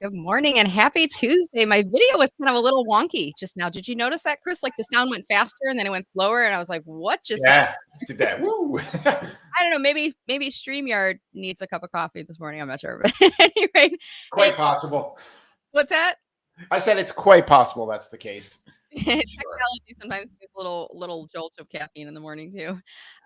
Good morning and happy Tuesday. My video was kind of a little wonky just now. Did you notice that, Chris? Like the sound went faster and then it went slower, and I was like, "What just happened?" Yeah, just did that. Woo. I don't know. Maybe StreamYard needs a cup of coffee this morning. I'm not sure, but anyway, hey, Quite possible. what's that? I said it's quite possible that's the case. Sure. Technology sometimes needs a little jolt of caffeine in the morning too.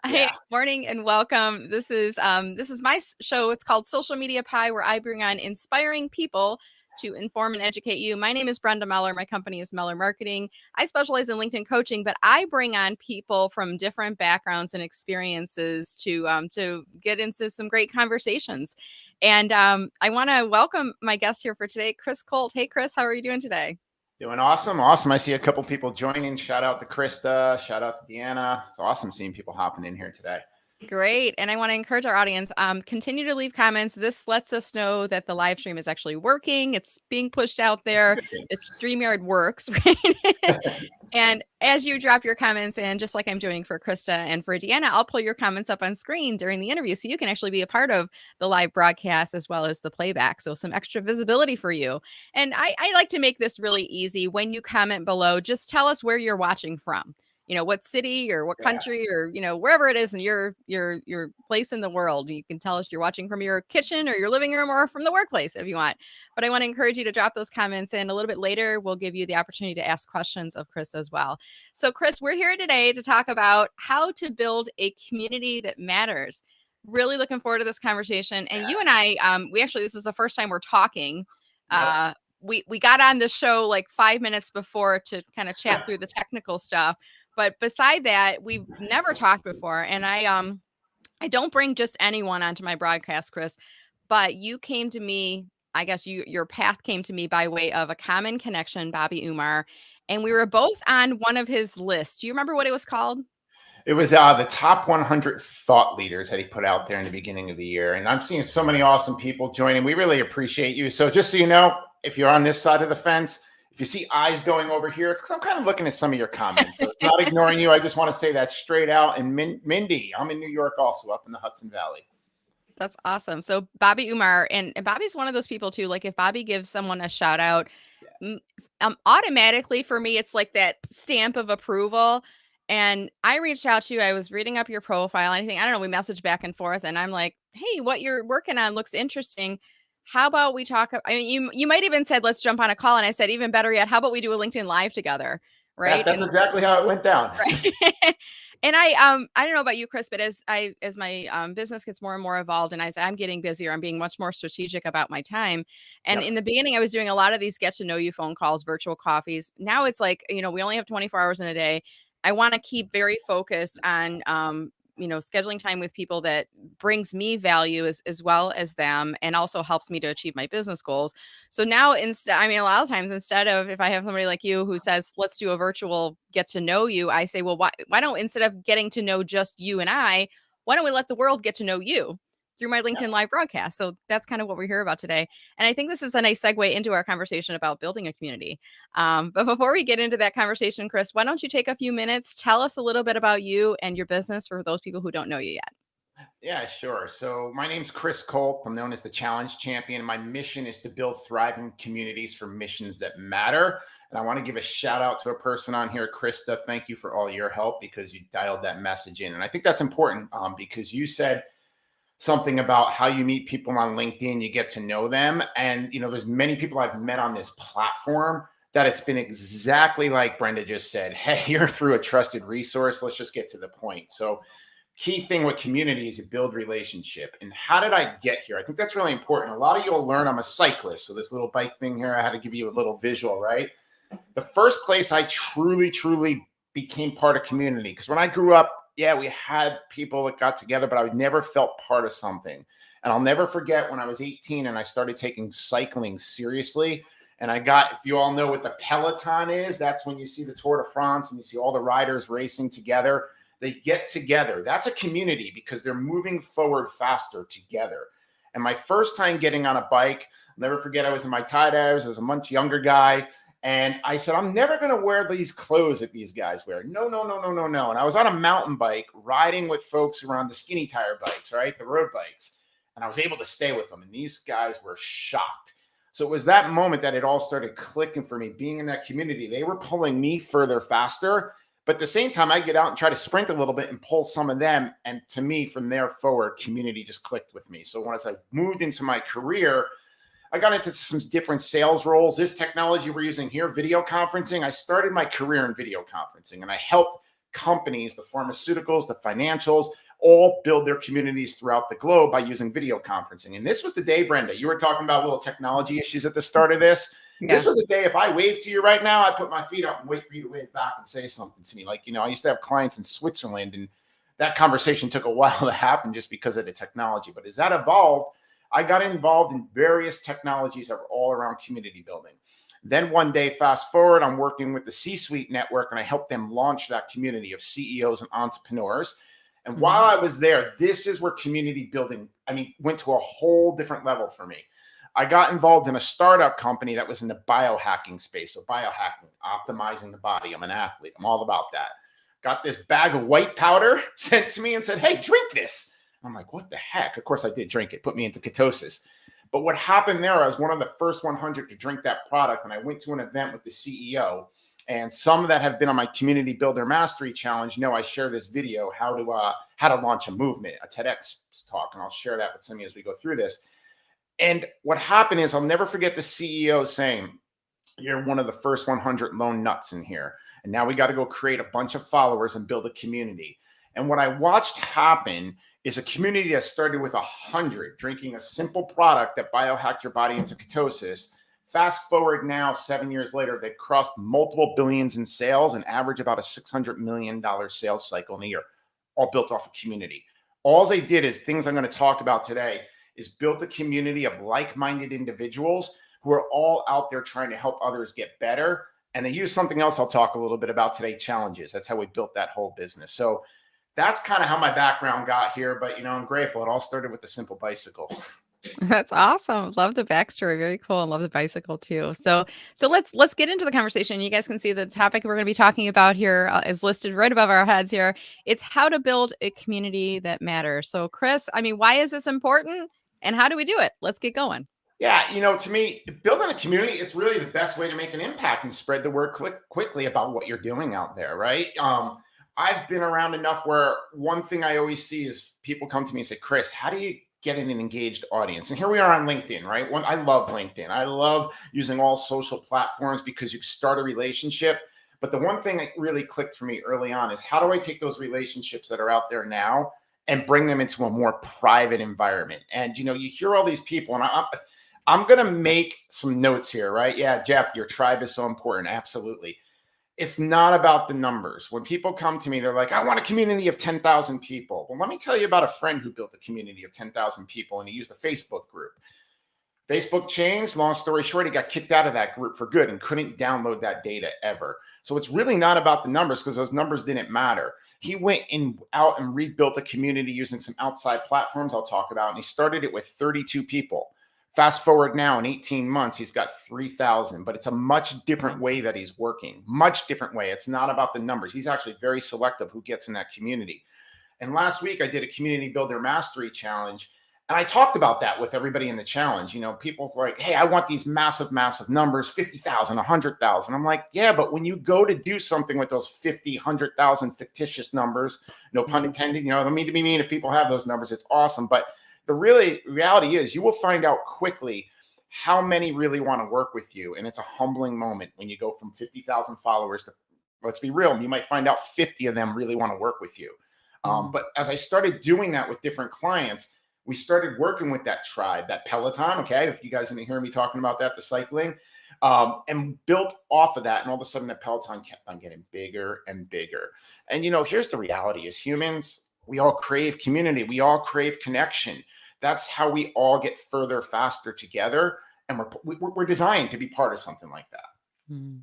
Hey, Yeah. morning and welcome. This is my show. It's called Social Media Pie, where I bring on inspiring people to inform and educate you. My name is Brenda Meller. My company is Meller Marketing. I specialize in LinkedIn coaching, but I bring on people from different backgrounds and experiences to get into some great conversations. And I want to welcome my guest here for today, Chris Colt. Hey, Chris, how are you doing today? Doing awesome. Awesome. I see a couple people joining. Shout out to Krista. Shout out to Deanna. It's awesome seeing people hopping in here today. Great. And I want to encourage our audience, continue to leave comments. This lets us know that the live stream is actually working. It's being pushed out there. The StreamYard works, right? And as you drop your comments in, just like I'm doing for Krista and for Deanna, I'll pull your comments up on screen during the interview so you can actually be a part of the live broadcast as well as the playback. So some extra visibility for you. And I like to make this really easy. When you comment below, just tell us where you're watching from. What city or what country or wherever it is in your place in the world. You can tell us you're watching from your kitchen or your living room or from the workplace if you want. But I want to encourage you to drop those comments in. A little bit later, we'll give you the opportunity to ask questions of Chris as well. So Chris, we're here today to talk about how to build a community that matters. Really looking forward to this conversation. And you and I, this is the first time we're talking. Yep. We got on the show like 5 minutes before to kind of chat through the technical stuff. But beside that, we've never talked before. And I don't bring just anyone onto my broadcast, Chris, but you came to me, I guess your path came to me by way of a common connection, Bobby Umar. And we were both on one of his lists. Do you remember what it was called? It was the top 100 thought leaders that he put out there in the beginning of the year. And I'm seeing so many awesome people joining. We really appreciate you. So just so you know, if you're on this side of the fence, if you see eyes going over here, it's because I'm kind of looking at some of your comments. So it's not ignoring you. I just want to say that straight out. And Mindy, I'm in New York also, up in the Hudson Valley. That's awesome. So Bobby Umar, and Bobby's one of those people too. Like if Bobby gives someone a shout out, automatically for me, it's like that stamp of approval. And I reached out to you. I was reading up your profile. Anything, I don't know. We messaged back and forth, and I'm like, "Hey, what you're working on looks interesting. How about we talk?" I mean, you might even said, "Let's jump on a call." And I said, even better yet, how about we do a LinkedIn Live together? Right. That's exactly how it went down. Right. And I don't know about you, Chris, but as my business gets more and more evolved, and as I'm getting busier, I'm being much more strategic about my time. And Yep. in the beginning, I was doing a lot of these get to know you phone calls, virtual coffees. Now it's like, we only have 24 hours in a day. I want to keep very focused on scheduling time with people that brings me value as well as them, and also helps me to achieve my business goals. So now a lot of times, instead of, if I have somebody like you who says, let's do a virtual get to know you, I say, well, why don't, instead of getting to know just you and I, why don't we let the world get to know you through my LinkedIn Live broadcast? So that's kind of what we're here about today. And I think this is a nice segue into our conversation about building a community. But before we get into that conversation, Chris, why don't you take a few minutes, tell us a little bit about you and your business for those people who don't know you yet. Yeah, sure. So my name's Chris Colt. I'm known as the Challenge Champion. My mission is to build thriving communities for missions that matter. And I want to give a shout out to a person on here, Krista. Thank you for all your help, because you dialed that message in. And I think that's important because you said something about how you meet people on LinkedIn, you get to know them. And, there's many people I've met on this platform that it's been exactly like Brenda just said. Hey, you're through a trusted resource. Let's just get to the point. So key thing with community is you build relationship. And how did I get here? I think that's really important. A lot of you will learn I'm a cyclist. So this little bike thing here, I had to give you a little visual, right? The first place I truly became part of community, because when I grew up, yeah, we had people that got together, but I never felt part of something. And I'll never forget when I was 18 and I started taking cycling seriously. And if you all know what the Peloton is, that's when you see the Tour de France and you see all the riders racing together. They get together. That's a community because they're moving forward faster together. And my first time getting on a bike, I'll never forget, I was in my tie-dyes as a much younger guy. And I said, I'm never going to wear these clothes that these guys wear. No. And I was on a mountain bike riding with folks around the skinny tire bikes, right? The road bikes. And I was able to stay with them. And these guys were shocked. So it was that moment that it all started clicking for me. Being in that community, they were pulling me further faster. But at the same time, I get out and try to sprint a little bit and pull some of them. And to me, from there forward, community just clicked with me. So once I moved into my career, I got into some different sales roles. This technology we're using here, video conferencing, I started my career in video conferencing, and I helped companies, the pharmaceuticals, the financials, all build their communities throughout the globe by using video conferencing. And this was the day, Brenda, you were talking about little technology issues at the start of this. Yeah. This was the day, if I wave to you right now, I put my feet up and wait for you to wave back and say something to me. Like, I used to have clients in Switzerland, and that conversation took a while to happen just because of the technology. But as that evolved, I got involved in various technologies that were all around community building. Then one day, fast forward, I'm working with the C-Suite network, and I helped them launch that community of CEOs and entrepreneurs. And while I was there, this is where community building, went to a whole different level for me. I got involved in a startup company that was in the biohacking space. So biohacking, optimizing the body. I'm an athlete. I'm all about that. Got this bag of white powder sent to me and said, hey, drink this. I'm like, what the heck? Of course I did drink it, put me into ketosis. But what happened there, I was one of the first 100 to drink that product. And I went to an event with the CEO. And some that have been on my Community Builder Mastery Challenge know I share this video, how to launch a movement, a TEDx talk. And I'll share that with some of you as we go through this. And what happened is, I'll never forget the CEO saying, you're one of the first 100 lone nuts in here. And now we got to go create a bunch of followers and build a community. And what I watched happen is a community that started with 100 drinking a simple product that biohacked your body into ketosis. Fast forward now, 7 years later, they've crossed multiple billions in sales and average about a $600 million sales cycle in a year, all built off of community. All they did is things I'm going to talk about today is built a community of like-minded individuals who are all out there trying to help others get better. And they use something else I'll talk a little bit about today, challenges. That's how we built that whole business. So that's kind of how my background got here. But, I'm grateful. It all started with a simple bicycle. That's awesome. Love the backstory. Very cool. And love the bicycle too. So let's get into the conversation. You guys can see the topic we're going to be talking about here is listed right above our heads here. It's how to build a community that matters. So Chris, why is this important and how do we do it? Let's get going. Yeah, to me, building a community, it's really the best way to make an impact and spread the word quickly about what you're doing out there, right? I've been around enough where one thing I always see is people come to me and say, Chris, how do you get an engaged audience? And here we are on LinkedIn, right? I love LinkedIn. I love using all social platforms because you start a relationship. But the one thing that really clicked for me early on is, how do I take those relationships that are out there now and bring them into a more private environment? And, you hear all these people, and I'm going to make some notes here, right? Yeah, Jeff, your tribe is so important. Absolutely. It's not about the numbers. When people come to me, they're like, I want a community of 10,000 people. Well, let me tell you about a friend who built a community of 10,000 people, and he used a Facebook group. Facebook changed. Long story short, he got kicked out of that group for good and couldn't download that data ever. So it's really not about the numbers, because those numbers didn't matter. He went out and rebuilt a community using some outside platforms I'll talk about, and he started it with 32 people. Fast forward now, in 18 months, he's got 3,000, but it's a much different way that he's working, much different way. It's not about the numbers. He's actually very selective who gets in that community. And last week I did a Community Builder Mastery Challenge, and I talked about that with everybody in the challenge. People were like, hey, I want these massive, massive numbers, 50,000, 100,000. I'm like, yeah, but when you go to do something with those 50, 100,000 fictitious numbers, no pun intended, I don't mean to be mean if people have those numbers, it's awesome. But the reality is, you will find out quickly how many really want to work with you. And it's a humbling moment when you go from 50,000 followers to, let's be real, you might find out 50 of them really want to work with you. But as I started doing that with different clients, we started working with that tribe, that Peloton. Okay. If you guys didn't hear me talking about that, the cycling, and built off of that. And all of a sudden that Peloton kept on getting bigger and bigger. And, here's the reality: as humans, we all crave community. We all crave connection. That's how we all get further, faster together. And we're designed to be part of something like that. Mm.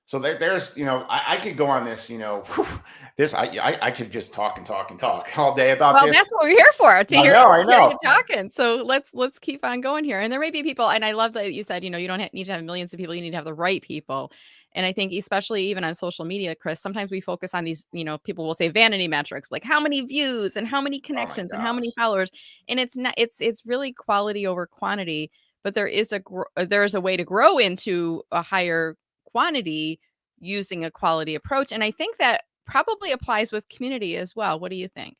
So there's, I could go on this, I could just talk and talk and talk all day about this. Well, that's what we're here for, to hear you talking. So let's keep on going here. And there may be people, and I love that you said, you don't need to have millions of people. You need to have the right people. And I think especially even on social media, Chris, sometimes we focus on these, people will say vanity metrics, like how many views and how many connections and how many followers. And it's not, it's really quality over quantity. but there is a way to grow into a higher quantity using a quality approach. And I think that probably applies with community as well. What do you think?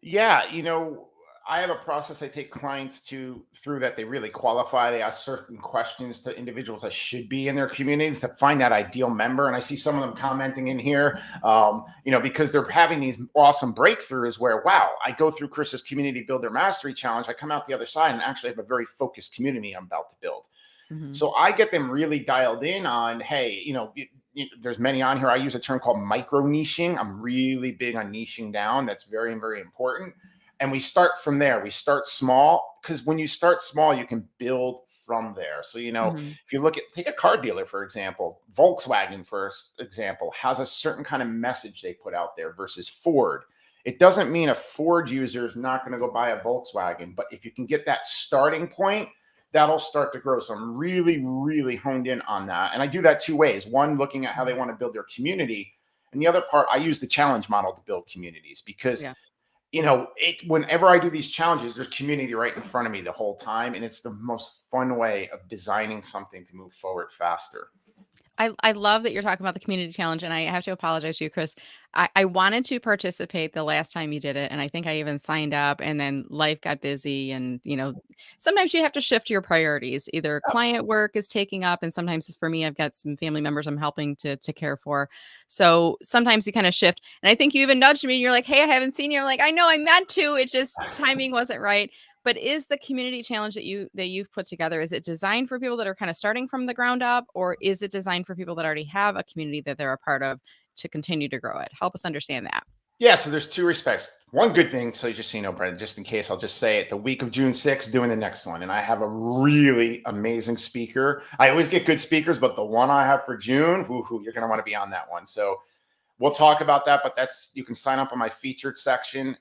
Yeah, I have a process I take clients through that they really qualify. They ask certain questions to individuals that should be in their community to find that ideal member. And I see some of them commenting in here, because they're having these awesome breakthroughs where, wow, I go through Chris's Community Builder Mastery Challenge. I come out the other side and actually have a very focused community I'm about to build. Mhm. So I get them really dialed in on, hey, there's many on here. I use a term called micro niching. I'm really big on niching down. That's very, very important. And we start from there. We start small, because when you start small, you can build from there. So, Mhm. if you take a car dealer, for example, Volkswagen, for example, has a certain kind of message they put out there versus Ford. It doesn't mean a Ford user is not going to go buy a Volkswagen, but if you can get that starting point, that'll start to grow. So I'm really, really honed in on that. And I do that two ways. One, looking at how they want to build their community. And the other part, I use the challenge model to build communities because, Yeah. whenever I do these challenges, there's community right in front of me the whole time. And it's the most fun way of designing something to move forward faster. I love that you're talking about the community challenge, and I have to apologize to you, Chris. I wanted to participate the last time you did it, and I think I even signed up, and then life got busy, and sometimes you have to shift your priorities. Either client work is taking up, and sometimes for me, I've got some family members I'm helping to care for. So sometimes you kind of shift, and I think you even nudged me, and you're like, "Hey, I haven't seen you." I'm like, "I know, I meant to. It just timing wasn't right." But is the community challenge that you've put together, is it designed for people that are kind of starting from the ground up, or is it designed for people that already have a community that they're a part of to continue to grow it? Help us understand that. Yeah, so there's two respects. One good thing, so just so you know, Brenda, just in case, I'll just say it. The week of June 6th, doing the next one. And I have a really amazing speaker. I always get good speakers, but the one I have for June, you're going to want to be on that one. So we'll talk about that, but you can sign up on my featured section.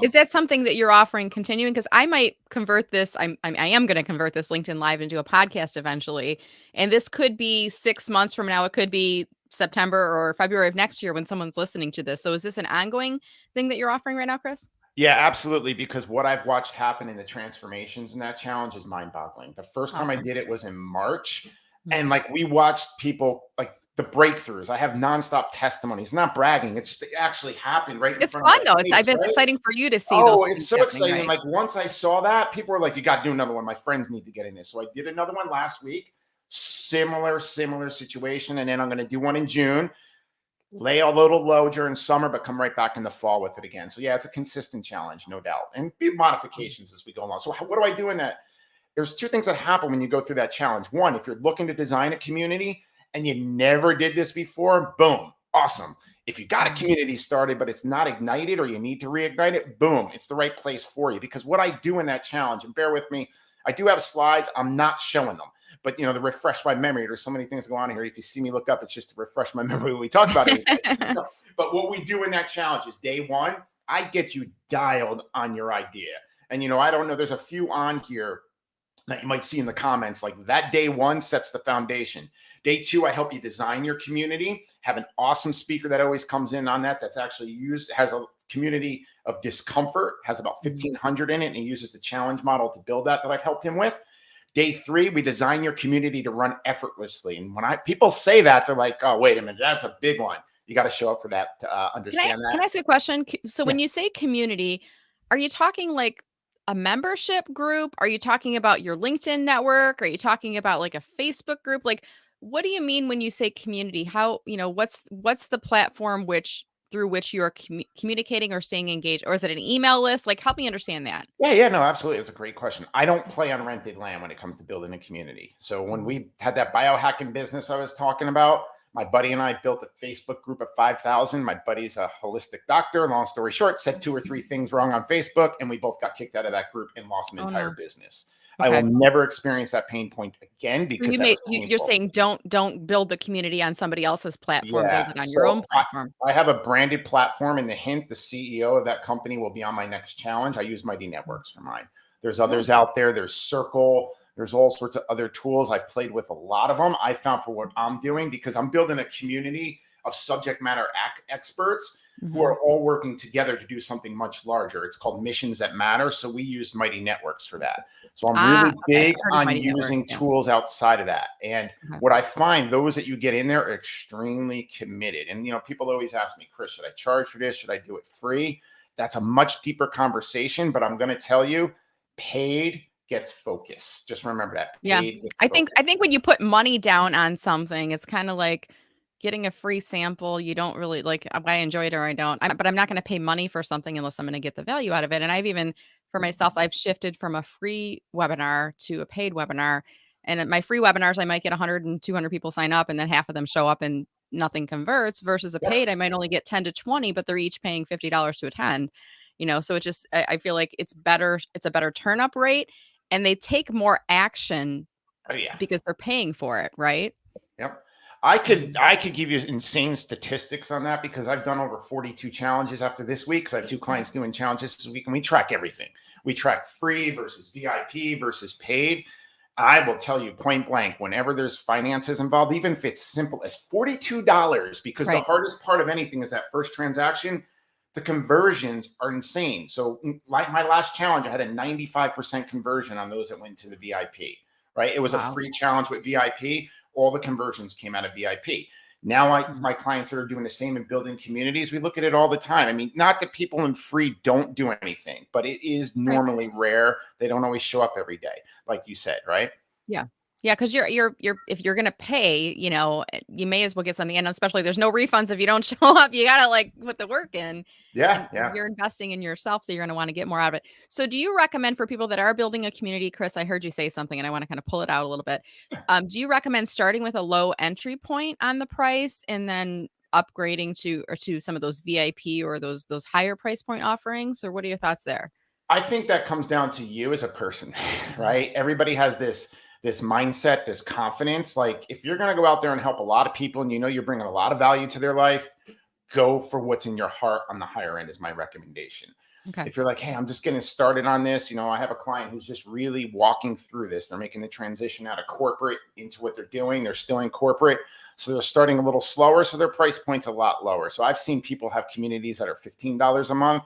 Is that something that you're offering continuing? Because I might convert this. I am going to convert this LinkedIn Live into a podcast eventually, and this could be 6 months from now. It could be September or February of next year when someone's listening to this. So is this an ongoing thing that you're offering right now, Chris? Yeah, absolutely. Because what I've watched happen in the transformations in that challenge is mind boggling. The first time I Awesome. did it was in March. And Mhm. like we watched people like the breakthroughs. I have nonstop testimonies, not bragging. It's just, it actually happened right in It's front of fun my though. face, It's right? exciting for you to see those Oh, it's things so happening, exciting. And right? like once I saw that, people were like, you got to do another one. My friends need to get in this. So I did another one last week. Similar situation. And then I'm going to do one in June. Lay a little low during summer, but come right back in the fall with it again. So yeah, it's a consistent challenge, no doubt, and be modifications as we go along. So what do I do in that? There's two things that happen when you go through that challenge. One, if you're looking to design a community and you never did this before, boom, awesome. If you got a Mhm. community started, but it's not ignited or you need to reignite it, boom, it's the right place for you. Because what I do in that challenge, and bear with me, I do have slides. I'm not showing them. But to refresh my memory, there's so many things going on here. If you see me look up, it's just to refresh my memory when we talk about anything. So, but what we do in that challenge is day one, I get you dialed on your idea. And I don't know, there's a few on here that you might see in the comments. Like that day one sets the foundation. Day two, I help you design your community. Have an awesome speaker that always comes in on that. That's actually has a community of discomfort, has about Mhm. 1,500 in it, and he uses the challenge model to build that I've helped him with. Day three, we design your community to run effortlessly. And when people say that, they're like, oh, wait a minute, that's a big one. You got to show up for that to understand Can I that. ask you a question? So Yeah. when you say community, are you talking like a membership group? Are you talking about your LinkedIn network? Are you talking about like a Facebook group? Like, what do you mean when you say community? How, what's the platform through which you are communicating or staying engaged? Or is it an email list? Like, help me understand that. Yeah, no, absolutely. It's a great question. I don't play on rented land when it comes to building a community. So when Mhm. we had that biohacking business I was talking about, my buddy and I built a Facebook group of 5,000. My buddy's a holistic doctor. Long story short, said two or three things wrong on Facebook, and we both got kicked out of that group and lost an Oh entire no. business. I will Okay. never experience that pain point again So because that was you're painful. saying don't build the community on somebody else's platform, Yeah. build it on your So own platform. I have a branded platform, and the hint, the CEO of that company will be on my next challenge. I use Mighty Networks for mine. There's Oh, others out there. There's Circle. There's all sorts of other tools. I've played with a lot of them. I found for what I'm doing, because I'm building a community of subject matter experts. who Mhm. are all working together to do something much larger. It's called Missions That Matter. So we use Mighty Networks for that. So I'm Ah, really okay. big I've heard of on Mighty Network. using Yeah. tools outside of that. And Okay. what I find, those that you get in there are extremely committed. And people always ask me, Chris, should I charge for this? Should I do it free? That's a much deeper conversation, but I'm going to tell you, paid gets focus. Just remember that Yeah. paid gets I think focus. when you put money down on something, it's kinda like getting a free sample. You don't really like, I enjoy it or I don't. But I'm not gonna pay money for something unless I'm gonna get the value out of it. And I've even for myself, I've shifted from a free webinar to a paid webinar. And at my free webinars, I might get 100 and 200 people sign up, and then half of them show up and nothing converts, versus a Yep. paid, I might only get 10 to 20, but they're each paying $50 to attend. So it just I feel like it's a better turn up rate, and they take more action Oh yeah. because they're paying for it, right? Yep. I could Mhm. I could give you insane statistics on that because I've done over 42 challenges after this week. Because I have two clients doing challenges this week, and we track everything. We track free versus VIP versus paid. I will tell you point blank, whenever there's finances involved, even if it's simple as $42, because the Right. hardest part of anything is that first transaction, the conversions are insane. So, like my last challenge, I had a 95% conversion on those that went to the VIP, right? It was a Wow. free challenge with VIP. All the conversions came out of VIP. Now, Mhm. my clients that are doing the same in building communities, we look at it all the time. I mean, not that people in free don't do anything, but it is Right. normally rare. They don't always show up every day, like you said, right? Yeah. Yeah, because you're if you're gonna pay, you may as well get something, and especially there's no refunds if you don't show up. You gotta, like, put the work in, Yeah, and yeah. you're investing in yourself, so you're gonna wanna get more out of it. So do you recommend for people that are building a community, Chris, I heard you say something, and I wanna kinda pull it out a little bit. Do you recommend starting with a low entry point on the price and then upgrading to some of those VIP or those higher price point offerings, or what are your thoughts there? I think that comes down to you as a person, right? Everybody has this mindset, this confidence. Like if you're going to go out there and help a lot of people and you're bringing a lot of value to their life, go for what's in your heart on the higher end is my recommendation. Okay. If you're like, hey, I'm just getting started on this, I have a client who's just really walking through this. They're making the transition out of corporate into what they're doing. They're still in corporate. So they're starting a little slower. So their price point's a lot lower. So I've seen people have communities that are $15 a month.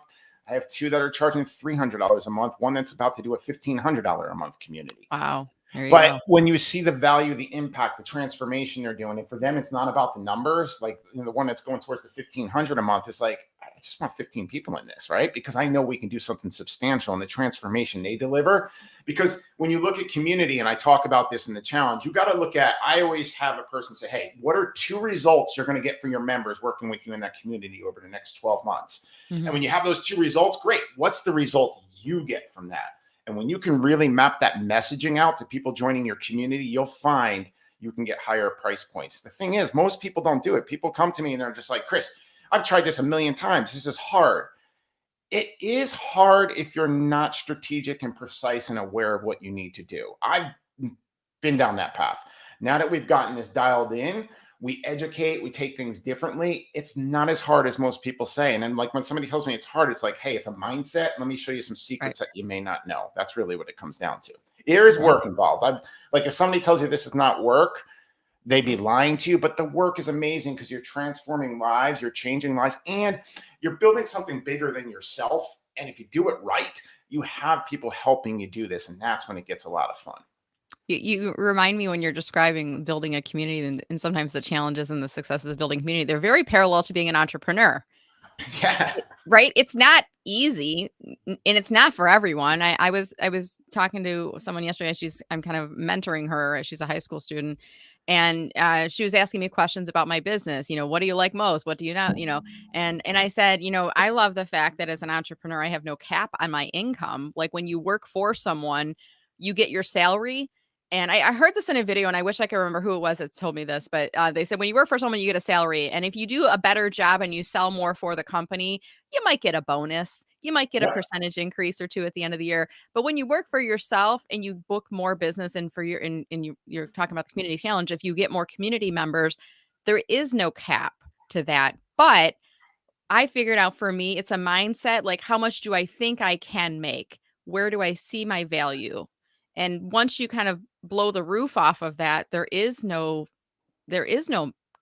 I have two that are charging $300 a month, one that's about to do a $1,500 a month community. Wow. There you But go. when you see the value, the impact, the transformation they're doing, and for them, it's not about the numbers. Like the one that's going towards the 1,500 a month is like, I just want 15 people in this, right? Because I know we can do something substantial in the transformation they deliver. Because when you look at community, and I talk about this in the challenge, you got to look at. I always have a person say, "Hey, what are two results you're going to get for your members working with you in that community over the next 12 months?" And Mhm. when you have those two results, great. What's the result you get from that? And when you can really map that messaging out to people joining your community, you'll find you can get higher price points. The thing is, most people don't do it. People come to me and they're just like, Chris, I've tried this a million times. This is hard. It is hard if you're not strategic and precise and aware of what you need to do. I've been down that path. Now that we've gotten this dialed in, we educate, we take things differently. It's not as hard as most people say. And then, like, when somebody tells me it's hard, it's like, hey, it's a mindset. Let me show you some Right. secrets that you may not know. That's really what it comes down to. There is Yeah. work involved. I'm like, if somebody tells you this is not work, they'd be lying to you. But the work is amazing because you're transforming lives, you're changing lives, and you're building something bigger than yourself. And if you do it right, you have people helping you do this. And that's when it gets a lot of fun. You remind me when you're describing building a community, and sometimes the challenges and the successes of building community, they're very parallel to being an entrepreneur. Yeah. Right? It's not easy, and it's not for everyone. I was talking to someone yesterday. I'm kind of mentoring her. She's a high school student, and she was asking me questions about my business. What do you like most? What do you not? And I said, I love the fact that as an entrepreneur, I have no cap on my income. Like when you work for someone, you get your salary. And I heard this in a video, and I wish I could remember who it was that told me this, but they said when you work for someone, you get a salary. And if you do a better job and you sell more for the company, you might get a bonus. You might get a Yep. percentage increase or two at the end of the year. But when you work for yourself and you book more business, and for your and you're talking about the community challenge, if you get more community members, there is no cap to that. But I figured out for me, it's a mindset, like, how much do I think I can make? Where do I see my value? And once you kind of blow the roof off of that, there is no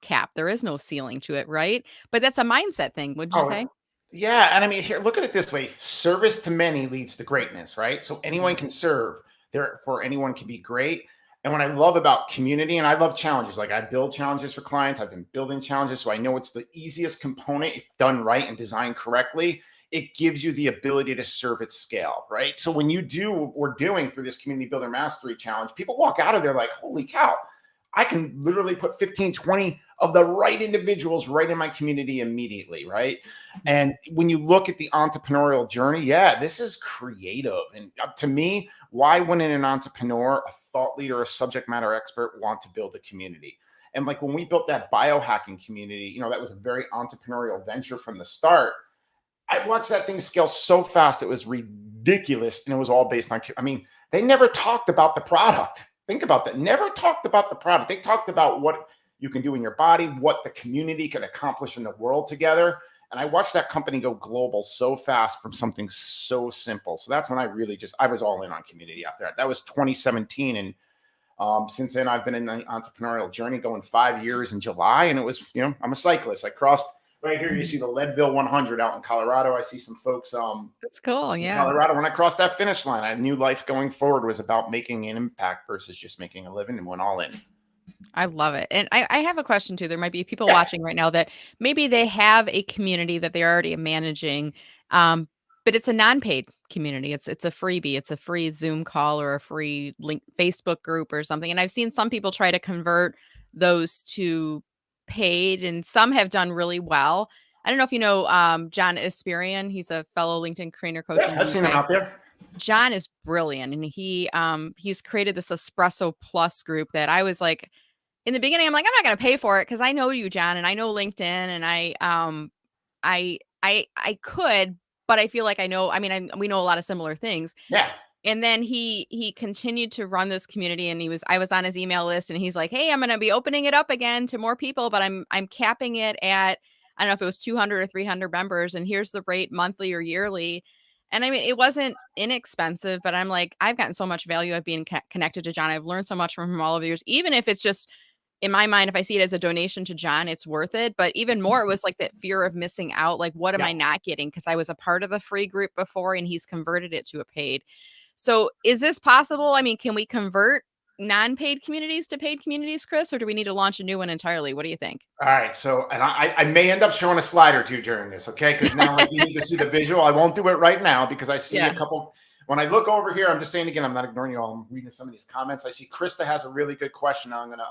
cap. There is no ceiling to it, right? But that's a mindset thing, would you Oh, say? yeah. And I mean, here, look at it this way: service to many leads to greatness, right? So anyone Mhm. can serve, therefore, anyone can be great. And what I love about community, and I love challenges, like I build challenges for clients, I've been building challenges. So I know it's the easiest component if done right and designed correctly. It gives you the ability to serve at scale, right? So when you do what we're doing for this Community Builder Mastery Challenge, people walk out of there like, holy cow, I can literally put 15, 20 of the right individuals right in my community immediately, right? Mhm. And when you look at the entrepreneurial journey, yeah, this is creative. And to me, why wouldn't an entrepreneur, a thought leader, a subject matter expert want to build a community? And like when we built that biohacking community, that was a very entrepreneurial venture from the start. I watched that thing scale so fast, it was ridiculous. And it was all based on, I mean, they never talked about the product. Think about that. Never talked about the product. They talked about what you can do in your body, what the community can accomplish in the world together. And I watched that company go global so fast from something so simple. So that's when I was all in on community after that. That was 2017. And since then, I've been in the entrepreneurial journey going 5 years in July. And it was, I'm a cyclist. I crossed right here. You Mhm. see the Leadville 100 out in Colorado. I see some folks That's cool. in Yeah. Colorado. When I crossed that finish line, I knew life going forward was about making an impact versus just making a living, and went all in. I love it. And I have a question too. There might be people Yeah. watching right now that maybe they have a community that they're already managing, um, but it's a non-paid community. It's a freebie. It's a free Zoom call or a free link Facebook group or something. And I've seen some people try to convert those to paid, and some have done really well. I don't know if you know John Esperian. He's a fellow LinkedIn trainer coach Yeah, in I've the seen them UK. out there. John is brilliant, and he's created this espresso plus group that I was like, in the beginning, I'm like, "I'm not gonna pay for it because I know you, John, and I know LinkedIn, and I could, but I feel like I mean, we know a lot of similar things." Yeah. And then he continued to run this community, and I was on his email list, and he's like, "Hey, I'm gonna be opening it up again to more people, but I'm capping it at," I don't know if it was 200 or 300 members, "and here's the rate monthly or yearly." And I mean, it wasn't inexpensive, but I'm like, I've gotten so much value of being connected to John. I've learned so much from him all of the years, even if it's just in my mind, if I see it as a donation to John, it's worth it. But even more, it was like that fear of missing out. Like, what am Yeah. I not getting? Because I was a part of the free group before and he's converted it to a paid. So is this possible? I mean, can we convert non-paid communities to paid communities, Chris, or do we need to launch a new one entirely? What do you think? All right. So, and I may end up showing a slide or two during this, okay? Because now, like, you need to see the visual. I won't do it right now because I see a Yeah. couple. When I look over here, I'm just saying again, I'm not ignoring you all. I'm reading some of these comments. I see Krista has a really good question I'm going to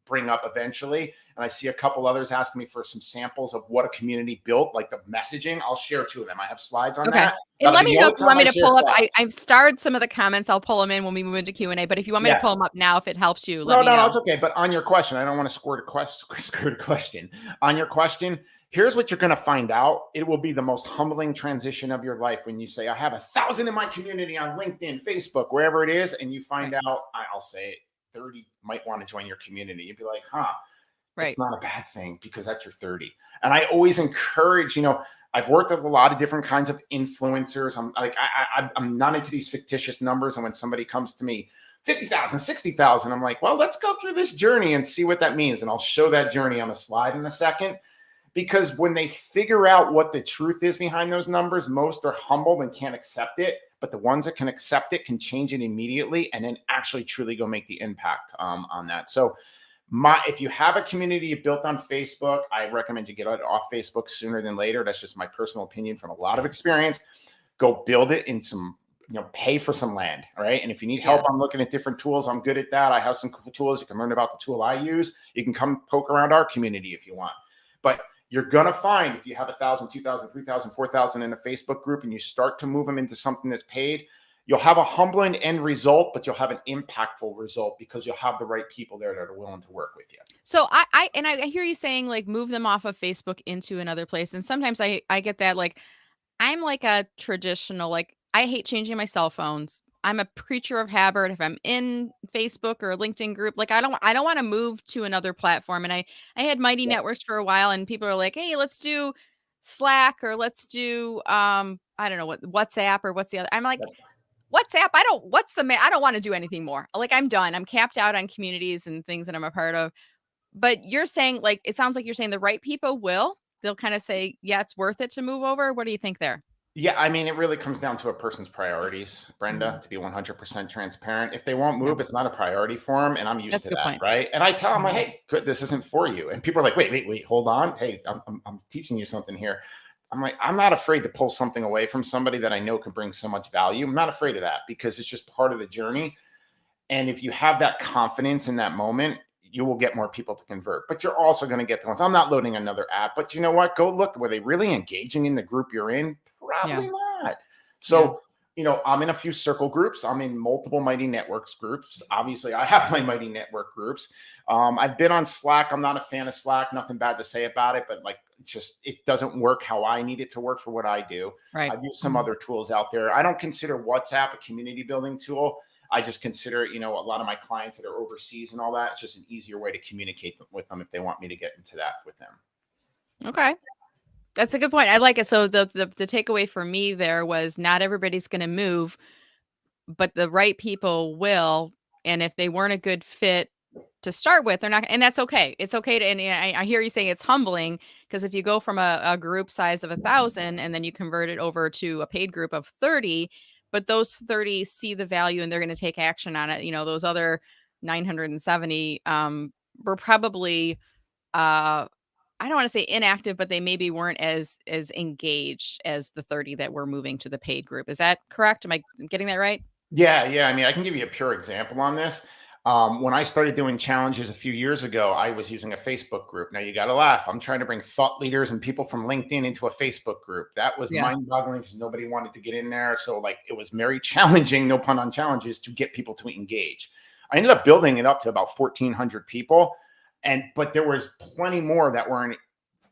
bring up eventually. And I see a couple others asking me for some samples of what a community built, like the messaging. I'll share two of them. I have slides on Okay. that. And That'll let be me the know only if you time want I me to share pull up. slides. I've starred some of the comments. I'll pull them in when we move into Q&A. But if you want me to Yeah. pull them up now, if it helps you, let No, me no, no, know. it's okay. But on your question, I don't want to skirt a question. On your question, here's what you're going to find out. It will be the most humbling transition of your life when you say, I have 1,000 in my community on LinkedIn, Facebook, wherever it is. And you find Right. out, I'll say it, 30 might want to join your community. You'd be like, huh, it's Right. not a bad thing because that's your 30. And I always encourage, I've worked with a lot of different kinds of influencers. I'm like, I'm not into these fictitious numbers. And when somebody comes to me, 50,000, 60,000, I'm like, well, let's go through this journey and see what that means. And I'll show that journey on a slide in a second. Because when they figure out what the truth is behind those numbers, most are humbled and can't accept it. But the ones that can accept it can change it immediately and then actually truly go make the impact on that. So if you have a community built on Facebook, I recommend you get it off Facebook sooner than later. That's just my personal opinion from a lot of experience. Go build it in some, pay for some land. All right. And if you need Yeah. help, I'm looking at different tools. I'm good at that. I have some cool tools. You can learn about the tool I use. You can come poke around our community if you want. But you're going to find if you have 1,000, 2,000, 3,000, 4,000 in a Facebook group and you start to move them into something that's paid, you'll have a humbling end result, but you'll have an impactful result because you'll have the right people there that are willing to work with you. So I hear you saying like move them off of Facebook into another place. And sometimes I get that like I'm like a traditional, like I hate changing my cell phones. I'm a creature of habit. If I'm in Facebook or a LinkedIn group, like I don't want to move to another platform. And I had Mighty Yeah. Networks for a while and people are like, "Hey, let's do Slack or let's do I don't know what WhatsApp or what's the other." I'm like, "WhatsApp, I don't want to do anything more. Like I'm done. I'm capped out on communities and things that I'm a part of. But you're saying, like, it sounds like you're saying the right people will. They'll kind of say, yeah, it's worth it to move over. What do you think there? Yeah, I mean, it really comes down to a person's priorities, Brenda, Mhm. to be 100% transparent. If they won't Yeah, move, it's not a priority for them. And I'm used that's to a good that, point. right? And I tell them, like, Mhm. hey, good, this isn't for you. And people are like, wait, hold on. Hey, I'm teaching you something here. I'm like, I'm not afraid to pull something away from somebody that I know can bring so much value. I'm not afraid of that because it's just part of the journey. And if you have that confidence in that moment, you will get more people to convert. But you're also going to get the ones. I'm not loading another app, but you know what? Go look. Were they really engaging in the group you're in? Yeah, Probably not. yeah, So, I'm in a few circle groups. I'm in multiple Mighty Networks groups. Obviously, I have my Mighty Network groups. I've been on Slack. I'm not a fan of Slack. Nothing bad to say about it, but like, it doesn't work how I need it to work for what I do. right. I've used some Mhm. other tools out there. I don't consider WhatsApp a community building tool. I just consider, a lot of my clients that are overseas and all that, it's just an easier way to communicate with them if they want me to get into that with them. Okay. That's a good point. I like it. So the takeaway for me there was not everybody's going to move, but the right people will. And if they weren't a good fit to start with, they're not, and that's okay. It's okay to, and I hear you saying it's humbling because if you go from a group size of 1,000 and then you convert it over to a paid group of 30, but those 30 see the value and they're going to take action on it. Those other 970 were probably, uh, I don't want to say inactive, but they maybe weren't as engaged as the 30 that were moving to the paid group. Is that correct? Am I getting that right? Yeah. I mean, I can give you a pure example on this. When I started doing challenges a few years ago, I was using a Facebook group. Now you got to laugh. I'm trying to bring thought leaders and people from LinkedIn into a Facebook group. That was Yeah. mind boggling because nobody wanted to get in there. So, like, it was very challenging, no pun on challenges, to get people to engage. I ended up building it up to about 1,400 people. But there was plenty more that weren't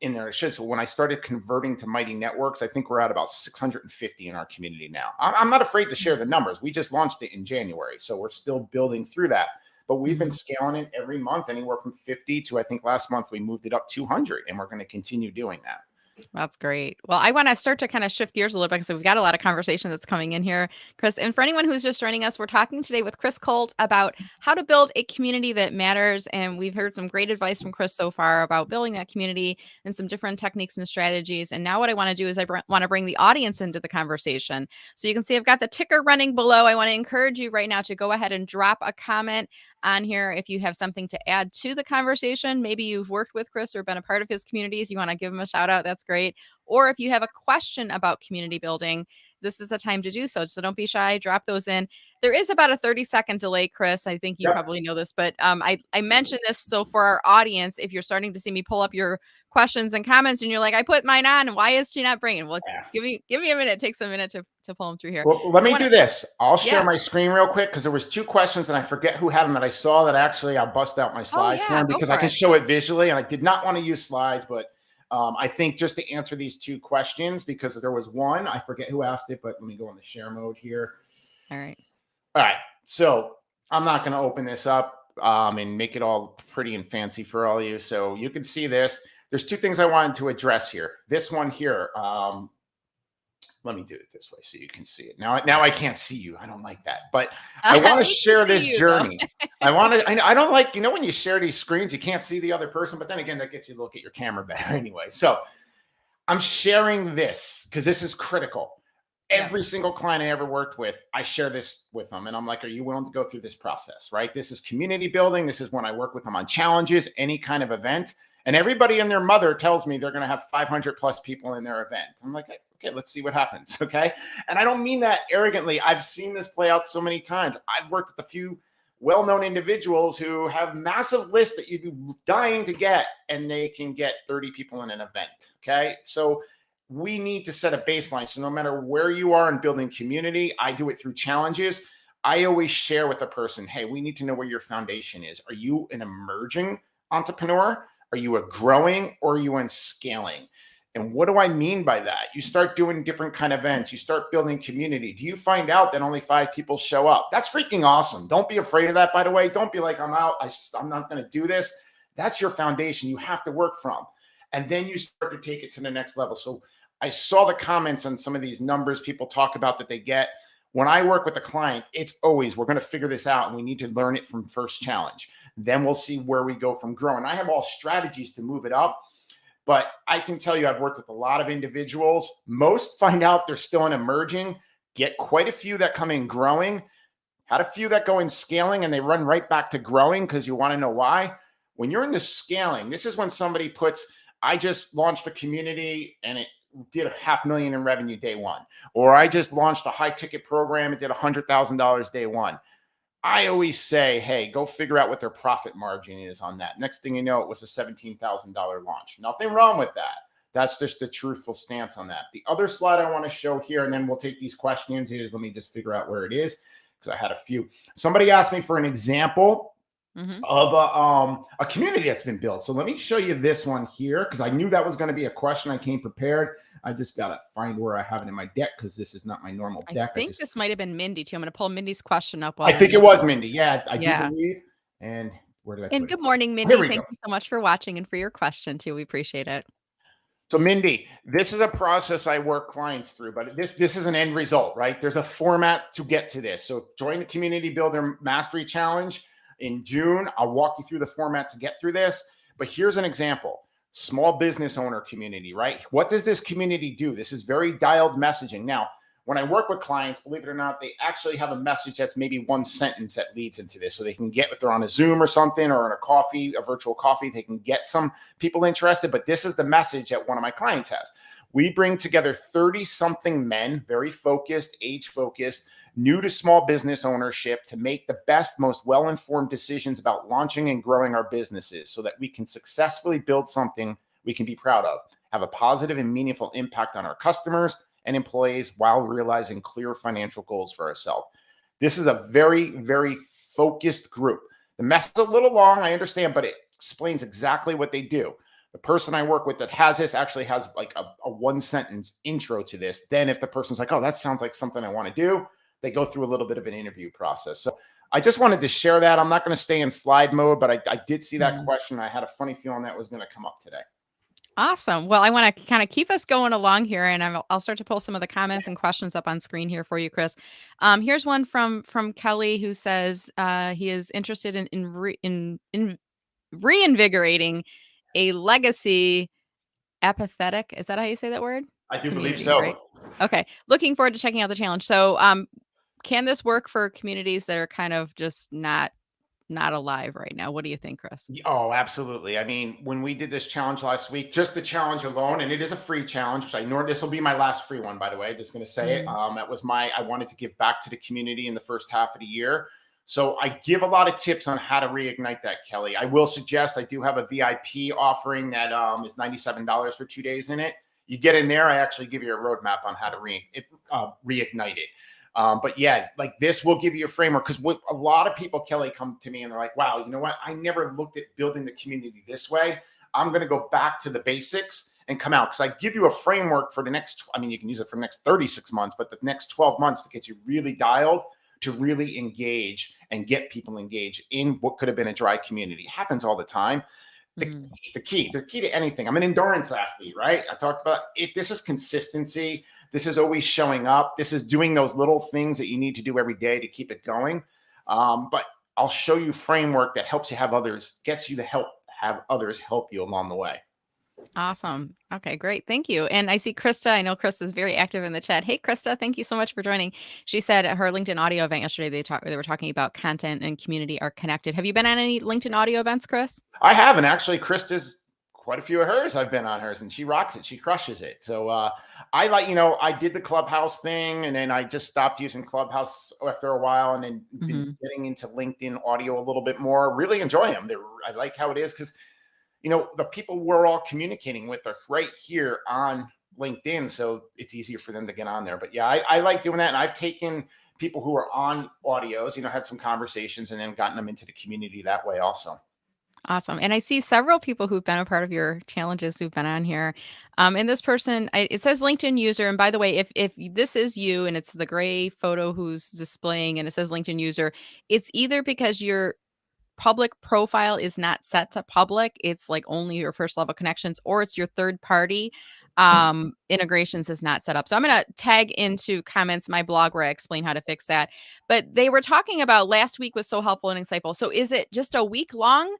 in there. So when I started converting to Mighty Networks, I think we're at about 650 in our community now. I'm not afraid to share the numbers. We just launched it in January, so we're still building through that. But we've been Mhm. scaling it every month, anywhere from 50 to, I think last month we moved it up 200, and we're going to continue doing that. That's great. Well, I want to start to kind of shift gears a little bit because we've got a lot of conversation that's coming in here, Chris. And for anyone who's just joining us, we're talking today with Chris Colt about how to build a community that matters. And we've heard some great advice from Chris so far about building that community and some different techniques and strategies. And now, what I want to do is want to bring the audience into the conversation. So you can see I've got the ticker running below. I want to encourage you right now to go ahead and drop a comment on here if you have something to add to the conversation. Maybe you've worked with Chris or been a part of his communities. You want to give him a shout out. That's great. Or if you have a question about community building, this is the time to do so. So don't be shy. Drop those in. There is about a 30-second delay, Chris. I think you Yep. probably know this, but I mentioned this. So for our audience, if you're starting to see me pull up your questions and comments and you're like, I put mine on, and why is she not bringing? Well, Yeah. give me a minute. It takes a minute to pull them through here. Well, let I me want do to, this. I'll share yeah. my screen real quick because there was two questions and I forget who had them that I saw that actually I'll bust out my Oh slides for yeah, them go because I for can it. show it visually and I did not want to use slides, but I think just to answer these two questions because there was one, I forget who asked it, but let me go in the share mode here. All right. All right. So I'm not going to open this up and make it all pretty and fancy for all of you. So you can see this. There's two things I wanted to address here. This one here, let me do it this way so you can see it. Now I can't see you. I don't like that. But I want to We can share see this you though. journey. I don't like, when you share these screens, you can't see the other person, but then again, that gets you to look at your camera better anyway. So I'm sharing this because this is critical. Yeah. Every single client I ever worked with, I share this with them. And I'm like, are you willing to go through this process? Right? This is community building. This is when I work with them on challenges, any kind of event. And everybody and their mother tells me they're going to have 500 plus people in their event. I'm like, okay, let's see what happens. Okay. And I don't mean that arrogantly. I've seen this play out so many times. I've worked with a few well-known individuals who have massive lists that you'd be dying to get, and they can get 30 people in an event. Okay. So we need to set a baseline. So no matter where you are in building community, I do it through challenges. I always share with a person, hey, we need to know where your foundation is. Are you an emerging entrepreneur? Are you a growing, or are you in scaling? And what do I mean by that? You start doing different kind of events. You start building community. Do you find out that only 5 people show up? That's freaking awesome. Don't be afraid of that, by the way. Don't be like, I'm out. I'm not going to do this. That's your foundation you have to work from. And then you start to take it to the next level. So I saw the comments on some of these numbers people talk about that they get. When I work with a client, it's always, we're going to figure this out and we need to learn it from first challenge. Then we'll see where we go from growing. I have all strategies to move it up. But I can tell you, I've worked with a lot of individuals. Most find out they're still in emerging, get quite a few that come in growing, had a few that go in scaling, and they run right back to growing because you want to know why. When you're in the scaling, this is when somebody puts, I just launched a community and it did $500,000 in revenue day one. Or I just launched a high ticket program and did $100,000 day one. I always say, hey, go figure out what their profit margin is on that. Next thing you know, it was a $17,000 launch. Nothing wrong with that. That's just the truthful stance on that. The other slide I want to show here, and then we'll take these questions, is let me just figure out where it is because I had a few. Somebody asked me for an example of a community that's been built. So let me show you this one here because I knew that was going to be a question. I came prepared. I just got to find where I have it in my deck because this is not my normal deck. I think this might have been Mindy too. I'm going to pull Mindy's question up. I think it was Mindy. Yeah, I do believe. And where did I put it? And good morning, Mindy. Thank you so much for watching and for your question too. We appreciate it. So Mindy, this is a process I work clients through, but this is an end result, right? There's a format to get to this. So join the Community Builder Mastery Challenge in June. I'll walk you through the format to get through this. But here's an example. Small business owner community, right? What does this community do? This is very dialed messaging. Now, when I work with clients, believe it or not, they actually have a message that's maybe one sentence that leads into this. So they can get, if they're on a Zoom or something or in a virtual coffee, they can get some people interested. But this is the message that one of my clients has. We bring together 30-something men, very focused, age-focused, new to small business ownership to make the best, most well-informed decisions about launching and growing our businesses so that we can successfully build something we can be proud of, have a positive and meaningful impact on our customers and employees while realizing clear financial goals for ourselves. This is a very, very focused group. The message is a little long, I understand, but it explains exactly what they do. The person I work with that has this actually has like a one-sentence intro to this. Then if the person's like, oh, that sounds like something I want to do, they go through a little bit of an interview process. So I just wanted to share that. I'm not going to stay in slide mode, but I did see that question. I had a funny feeling that was going to come up today. Awesome. Well, I want to kind of keep us going along here, and I'll start to pull some of the comments and questions up on screen here for you, Chris. Here's one from Kelly who says he is interested in reinvigorating a legacy apathetic. Is that how you say that word? I do believe so. Right? Okay. Looking forward to checking out the challenge. So, can this work for communities that are kind of just not alive right now? What do you think, Chris? Oh, absolutely. I mean, when we did this challenge last week, just the challenge alone, and it is a free challenge. I know this will be my last free one, by the way. Just going to say it. That was I wanted to give back to the community in the first half of the year. So I give a lot of tips on how to reignite that, Kelly. I will suggest I do have a VIP offering that is $97 for 2 days in it. You get in there, I actually give you a roadmap on how to reignite it. But yeah, like this will give you a framework because what a lot of people, Kelly, come to me and they're like, wow, you know what? I never looked at building the community this way. I'm going to go back to the basics and come out because I give you a framework for the next, I mean, you can use it for the next 36 months, but the next 12 months to get you really dialed to really engage and get people engaged in what could have been a dry community. It happens all the time. The key to anything. I'm an endurance athlete, right? I talked about it. This is consistency. This is always showing up. This is doing those little things that you need to do every day to keep it going. But I'll show you framework that helps you have others, gets you to have others help you along the way. Awesome. Okay, great. Thank you. And I see Krista. I know Krista is very active in the chat. Hey, Krista, thank you so much for joining. She said at her LinkedIn audio event yesterday, they were talking about content and community are connected. Have you been on any LinkedIn audio events, Chris? I haven't actually. Krista's quite a few of hers. I've been on hers and she rocks it. She crushes it. So I I did the Clubhouse thing and then I just stopped using Clubhouse after a while and then been getting into LinkedIn audio a little bit more. Really enjoy them. I like how it is because the people we're all communicating with are right here on LinkedIn. So it's easier for them to get on there. But yeah, I like doing that. And I've taken people who are on audios, had some conversations and then gotten them into the community that way also. Awesome. And I see several people who've been a part of your challenges who've been on here. And this person, it says LinkedIn user. And by the way, if this is you and it's the gray photo who's displaying and it says LinkedIn user, it's either because your public profile is not set to public, it's like only your first level connections, or it's your third party. integrations is not set up. So I'm going to tag into comments my blog where I explain how to fix that. But they were talking about last week was so helpful and insightful. So is it just a week long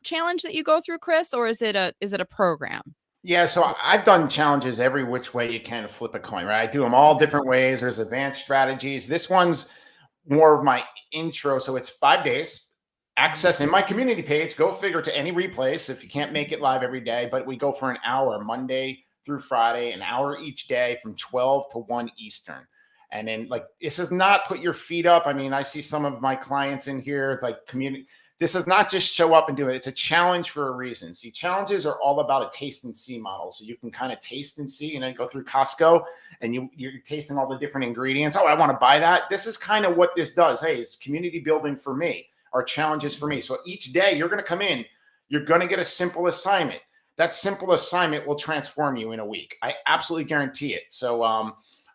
challenge that you go through, Chris, or is it a program? Yeah, so I've done challenges every which way you can flip a coin, right? I do them all different ways. There's advanced strategies. This one's more of my intro. So it's 5 days. Access in my community page. Go figure to any replays if you can't make it live every day. But we go for an hour, Monday through Friday, an hour each day from 12 to 1 Eastern. And then, like, this is not put your feet up. I mean, I see some of my clients in here, like community. This is not just show up and do it. It's a challenge for a reason. See, challenges are all about a taste and see model. So you can kind of taste and see, go through Costco and you're tasting all the different ingredients. Oh, I want to buy that. This is kind of what this does. Hey, it's community building for me. Our challenges for me. So each day you're going to come in, you're going to get a simple assignment. That simple assignment will transform you in a week. I absolutely guarantee it. So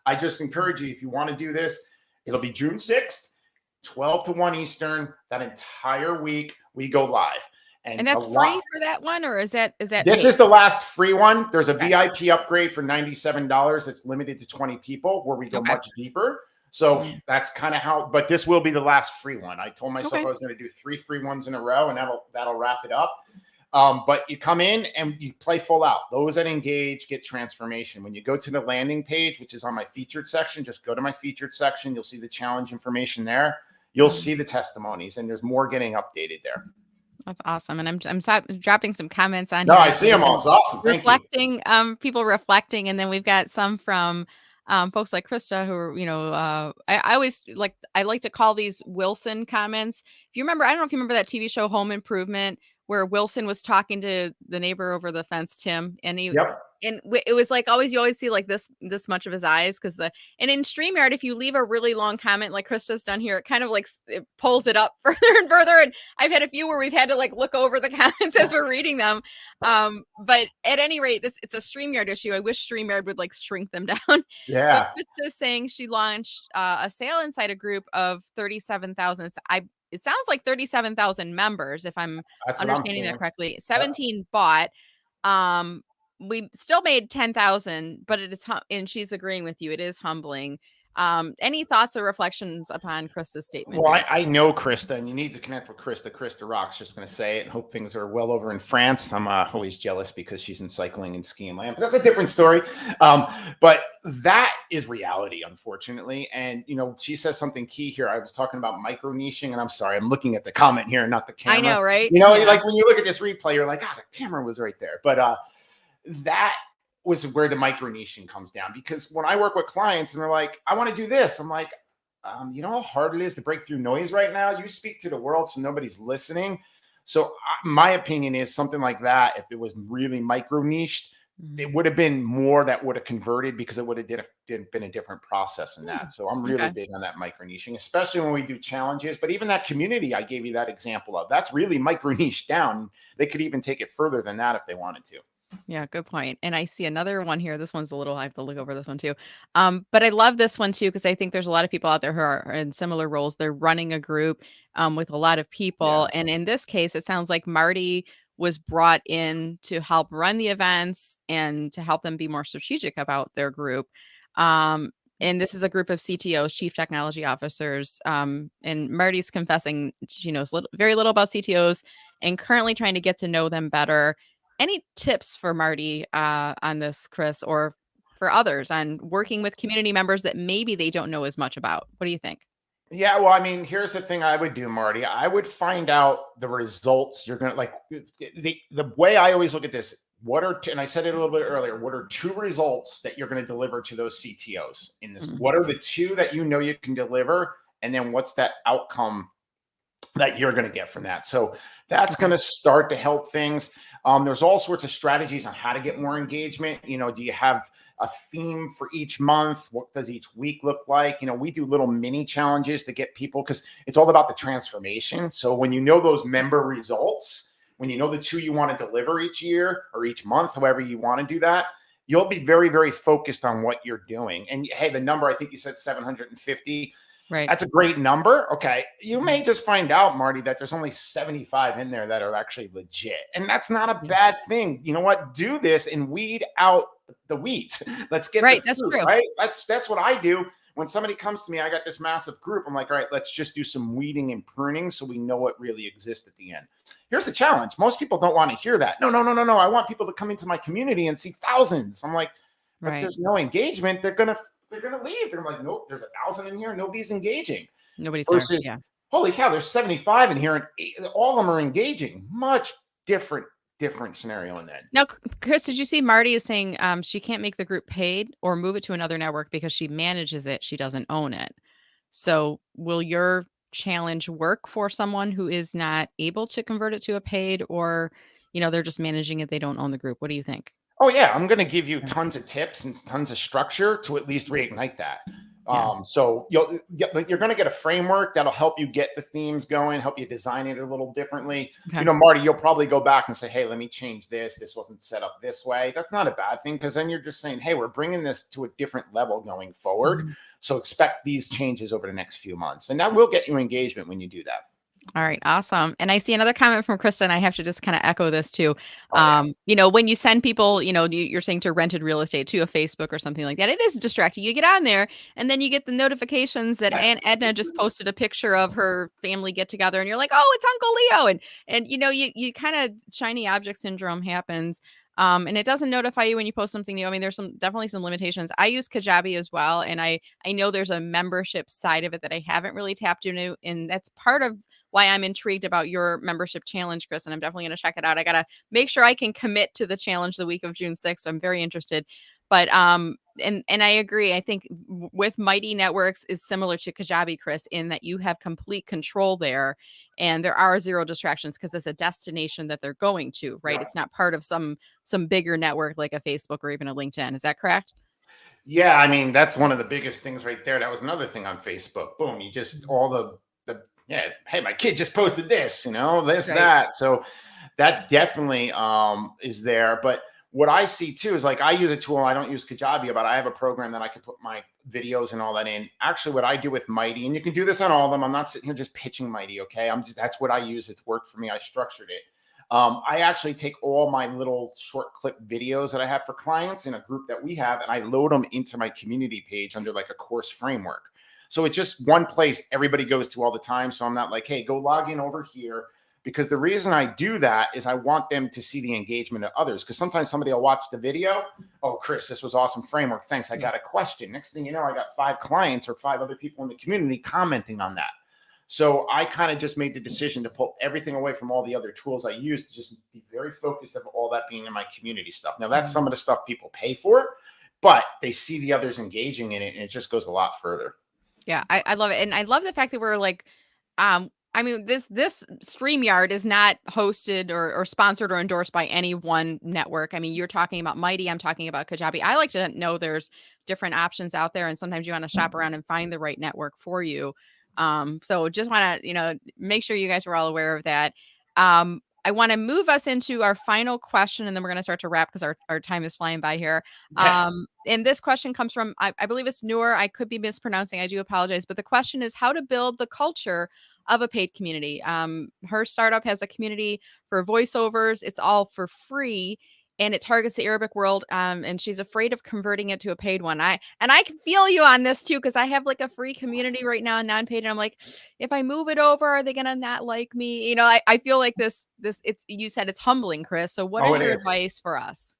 I just encourage you, if you want to do this, it'll be June 6th. 12 to 1 Eastern, that entire week we go live. And that's free for that one, or is that this is the last free one. There's a VIP upgrade for $97 that's limited to 20 people where we go much deeper. So that's kind of how, but this will be the last free one. I told myself I was going to do 3 free ones in a row, and that'll wrap it up. But you come in and you play full out. Those that engage get transformation. When you go to the landing page, which is on my featured section, just go to my featured section. You'll see the challenge information there. You'll see the testimonies, and there's more getting updated there. That's awesome. And I'm dropping some comments on here. No, I see them all. It's awesome. Thank reflecting, you. People reflecting. And then we've got some from folks like Krista who are, I like to call these Wilson comments. If you remember, I don't know if you remember that TV show Home Improvement, where Wilson was talking to the neighbor over the fence, Tim, and it was like you always see like this much of his eyes, and in StreamYard, if you leave a really long comment like Krista's done here, it kind of like it pulls it up further and further. And I've had a few where we've had to like look over the comments as we're reading them. But at any rate, it's a StreamYard issue. I wish StreamYard would like shrink them down. Yeah. But Krista's saying she launched a sale inside a group of 37,000. It sounds like 37,000 members, if I'm understanding that correctly. 17 bought. We still made 10,000, but it is, and she's agreeing with you. It is humbling. Any thoughts or reflections upon Krista's statement? Well, I know Krista, and you need to connect with Krista. Krista rocks. Just going to say it and hope things are well over in France. I'm always jealous because she's in cycling and skiing land, but that's a different story. But that is reality, unfortunately. And, she says something key here. I was talking about micro niching, and I'm sorry, I'm looking at the comment here, not the camera. I know, right? Like when you look at this replay, you're like, the camera was right there. But that was where the micro niching comes down, because when I work with clients and they're like, I want to do this, I'm like, you know how hard it is to break through noise right now? You speak to the world so nobody's listening. So my opinion is something like that, if it was really micro niched, it would have been more that would have converted, because it would have been a different process in that. So I'm really big on that micro niching, especially when we do challenges. But even that community I gave you that example of, that's really micro niche down. They could even take it further than that if they wanted to. Yeah, good point. And I see another one here. This one's I have to look over this one too. But I love this one too, because I think there's a lot of people out there who are in similar roles. They're running a group with a lot of people. Yeah. And in this case, it sounds like Marty was brought in to help run the events and to help them be more strategic about their group. And this is a group of CTOs, Chief Technology Officers. And Marty's confessing she knows very little about CTOs and currently trying to get to know them better. Any tips for Marty on this, Chris, or for others on working with community members that maybe they don't know as much about? What do you think? Yeah, well, I mean, here's the thing I would do, Marty. I would find out the results you're going to like. The way I always look at this, and I said it a little bit earlier, what are 2 results that you're going to deliver to those CTOs in this? Mm-hmm. What are the 2 that you know you can deliver? And then what's that outcome that you're going to get from that? So that's going to start to help things. There's all sorts of strategies on how to get more engagement. Do you have a theme for each month? What does each week look like? We do little mini challenges to get people, because it's all about the transformation. So when you know those member results, when you know the 2 you want to deliver each year or each month, however you want to do that, you'll be very, very focused on what you're doing. And hey, the number, I think you said 750. Right. That's a great number. Okay. You may just find out, Marty, that there's only 75 in there that are actually legit. And that's not a Yeah. bad thing. You know what? Do this and weed out the weeds. Let's get the Right. That's fruit, true. right? That's what I do. When somebody comes to me, I got this massive group. I'm like, all right, let's just do some weeding and pruning so we know what really exists at the end. Here's the challenge. Most people don't want to hear that. No, no, no, no, no. I want people to come into my community and see thousands. I'm like, but Right. there's no engagement. They're gonna leave. They're like, nope, there's 1,000 in here. Nobody's engaging. Nobody's there. Versus, Yeah. holy cow, there's 75 in here, and all of them are engaging. Much different scenario in that. Now, Chris, did you see Marty is saying she can't make the group paid or move it to another network because she manages it. She doesn't own it. So will your challenge work for someone who is not able to convert it to a paid or, they're just managing it, they don't own the group? What do you think? Oh yeah, I'm going to give you Yeah. tons of tips and tons of structure to at least reignite that. Yeah. So you're going to get a framework that'll help you get the themes going, help you design it a little differently. Okay. Marty, you'll probably go back and say, hey, let me change this. This wasn't set up this way. That's not a bad thing because then you're just saying, hey, we're bringing this to a different level going forward. Mhm. So expect these changes over the next few months. And that will get you engagement when you do that. All right, awesome. And I see another comment from Krista, and I have to just kind of echo this too. Oh, yeah. When you send people, you're saying to rented real estate to a Facebook or something like that, it is distracting. You get on there, and then you get the notifications that Aunt Edna just posted a picture of her family get together, and you're like, oh, it's Uncle Leo, and you kind of shiny object syndrome happens. And it doesn't notify you when you post something new. I mean, there's definitely some limitations. I use Kajabi as well, and I know there's a membership side of it that I haven't really tapped into, and that's part of why I'm intrigued about your membership challenge, Chris. And I'm definitely going to check it out. I got to make sure I can commit to the challenge the week of June 6th. I'm very interested. But and I agree. I think with Mighty Networks is similar to Kajabi, Chris, in that you have complete control there, and there are zero distractions because it's a destination that they're going to. Right? Yeah. It's not part of some bigger network like a Facebook or even a LinkedIn. Is that correct? Yeah, I mean, that's one of the biggest things right there. That was another thing on Facebook. Boom, you just all the yeah, hey, my kid just posted this, this, Right. that. So that definitely is there. But what I see too is like I use a tool. I don't use Kajabi, but I have a program that I can put my videos and all that in. Actually, what I do with Mighty, and you can do this on all of them. I'm not sitting here just pitching Mighty. Okay, that's what I use. It's worked for me. I structured it. I actually take all my little short clip videos that I have for clients in a group that we have, and I load them into my community page under like a course framework. So it's just one place everybody goes to all the time. So I'm not like, hey, go log in over here. Because the reason I do that is I want them to see the engagement of others. Because sometimes somebody will watch the video. Oh, Chris, this was awesome framework. Thanks. I got a question. Next thing you know, I got 5 clients or 5 other people in the community commenting on that. So I kind of just made the decision to pull everything away from all the other tools I use to just be very focused of all that being in my community stuff. Now that's some of the stuff people pay for, but they see the others engaging in it and it just goes a lot further. Yeah, I love it. And I love the fact that we're like, I mean, this StreamYard is not hosted or sponsored or endorsed by any one network. I mean, you're talking about Mighty, I'm talking about Kajabi. I like to know there's different options out there, and sometimes you want to shop around and find the right network for you. So just want to, make sure you guys were all aware of that. I want to move us into our final question, and then we're going to start to wrap because our time is flying by here. Yeah. And this question comes from, I believe it's Noor. I could be mispronouncing. I do apologize. But the question is how to build the culture of a paid community. Her startup has a community for voiceovers. It's all for free. And it targets the Arabic world, and she's afraid of converting it to a paid one. I can feel you on this too, because I have like a free community right now, non-paid, and I'm like, if I move it over, are they gonna not like me? I feel like this. It's you said it's humbling, Chris. So what Oh, is it your is. advice for us?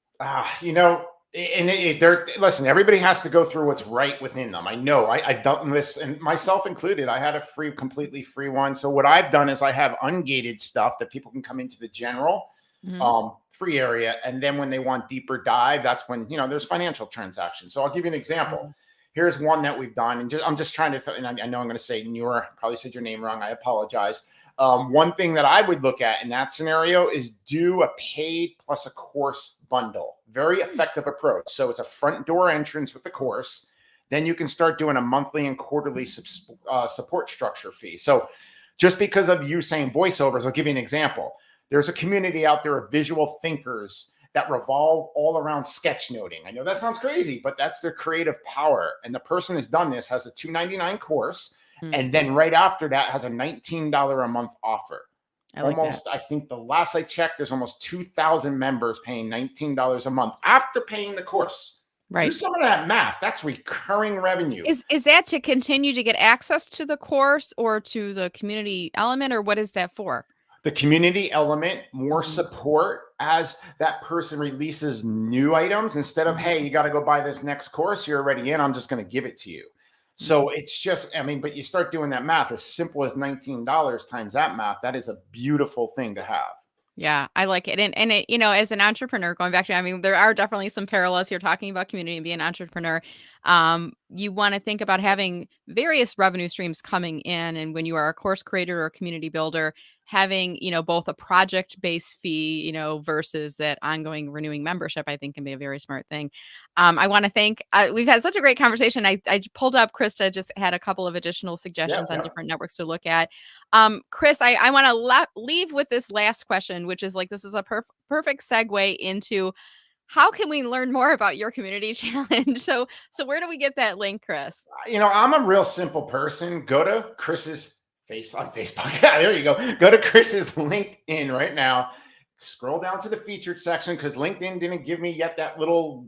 Listen, everybody has to go through what's right within them. I know I've done this, and myself included. I had a completely free one. So what I've done is I have ungated stuff that people can come into the general Mhm. free area. And then when they want deeper dive, that's when, there's financial transactions. So I'll give you an example. Mhm. Here's one that we've done. And I'm just trying to, and I know I'm going to say Noor, probably said your name wrong. I apologize. One thing that I would look at in that scenario is do a paid plus a course bundle. Very effective approach. So it's a front door entrance with the course. Then you can start doing a monthly and quarterly support structure fee. So just because of you saying voiceovers, I'll give you an example. There's a community out there of visual thinkers that revolve all around sketchnoting. I know that sounds crazy, but that's their creative power. And the person who's done this has a $299 course. And then right after that has a $19 a month offer. I like that. I think the last I checked, there's almost 2,000 members paying $19 a month after paying the course. Do Right. some of that math. That's recurring revenue. Is that to continue to get access to the course or to the community element, or what is that for? The community element, more support as that person releases new items instead of, hey, you got to go buy this next course. You're already in. I'm just going to give it to you. So it's just, I mean, but you start doing that math, as simple as $19 times that math. That is a beautiful thing to have. Yeah, I like it. And it, you know, as an entrepreneur, going back to, I mean, there are definitely some parallels here talking about community and being an entrepreneur. You want to think about having various revenue streams coming in. And when you are a course creator or a community builder, having, you know, both a project-based fee, you know, versus that ongoing renewing membership, I think can be a very smart thing. I want to thank, we've had such a great conversation. I pulled up, Krista just had a couple of additional suggestions on different networks to look at. Chris, I want to leave with this last question, which is like, this is a perfect segue into how can we learn more about your community challenge? So where do we get that link, Chris? You know, I'm a real simple person. Go to Chris's face on Facebook. Yeah, there you go. Go to Chris's LinkedIn right now. Scroll down to the featured section because LinkedIn didn't give me yet that little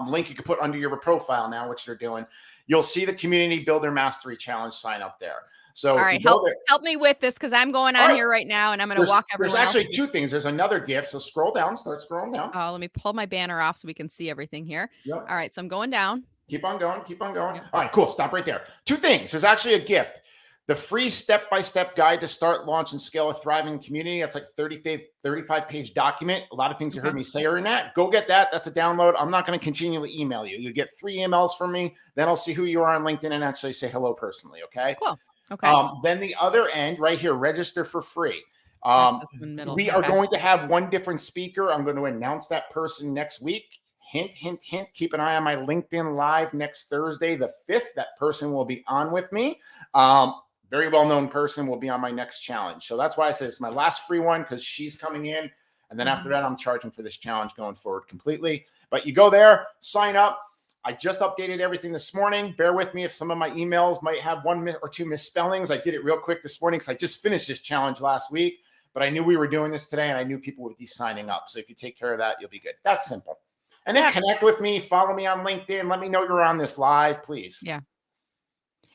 link you could put under your profile now, which they're doing. You'll see the Community Builder Mastery Challenge sign up there. So all right, help me with this because I'm going on here right now and I'm going to walk everyone. There's actually two things. There's another gift. So scroll down, start scrolling down. Oh, let me pull my banner off so we can see everything here. All right, so I'm going down. Keep on going. Keep on going. All right, cool. Stop right there. Two things. There's actually a gift. The free step-by-step guide to start, launch, and scale a thriving community. That's like 35-page document. A lot of things you heard me say are in that. Go get that. That's a download. I'm not going to continually email you. You get 3 emails from me. Then I'll see who you are on LinkedIn and actually say hello personally. Okay. Cool. Okay. Then the other end right here, register for free. We are going to have one different speaker. I'm going to announce that person next week. Hint, hint, hint. Keep an eye on my LinkedIn Live next Thursday, the 5th. That person will be on with me. Very well-known person will be on my next challenge. So that's why I said it's my last free one because she's coming in. And then after that, I'm charging for this challenge going forward completely. But you go there, sign up. I just updated everything this morning. Bear with me if some of my emails might have 1 or 2 misspellings. I did it real quick this morning because I just finished this challenge last week. But I knew we were doing this today, and I knew people would be signing up. So if you take care of that, you'll be good. That's simple. And then connect with me. Follow me on LinkedIn. Let me know you're on this live, please. Yeah.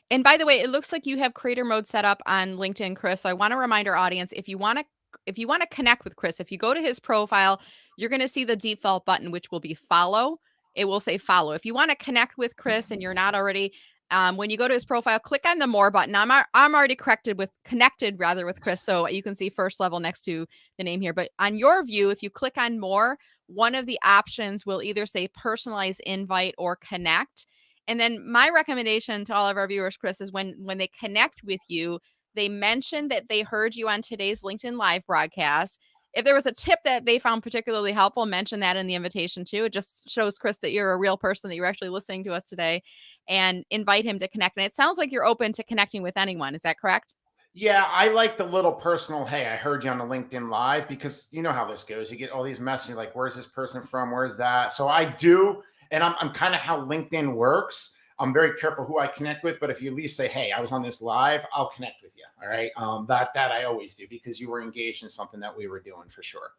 And by the way, it looks like you have creator mode set up on LinkedIn, Chris. So I want to remind our audience, if you want to connect with Chris, if you go to his profile, you're going to see the default button, which will be follow. It will say follow. If you want to connect with Chris and you're not already, when you go to his profile, click on the more button. I'm already connected with Chris. So you can see first level next to the name here. But on your view, if you click on more, one of the options will either say personalized invite or connect. And then my recommendation to all of our viewers, Chris, is when they connect with you, they mention that they heard you on today's LinkedIn Live broadcast. If there was a tip that they found particularly helpful, mention that in the invitation too. It just shows Chris that you're a real person, that you're actually listening to us today, and invite him to connect. And it sounds like you're open to connecting with anyone. Is that correct? Yeah, I like the little personal, hey, I heard you on the LinkedIn Live, because you know how this goes. You get all these messages like, where's this person from? Where's that? So I do. And I'm kind of how LinkedIn works. I'm very careful who I connect with, but if you at least say, hey, I was on this live, I'll connect with you. All right. That I always do because you were engaged in something that we were doing for sure.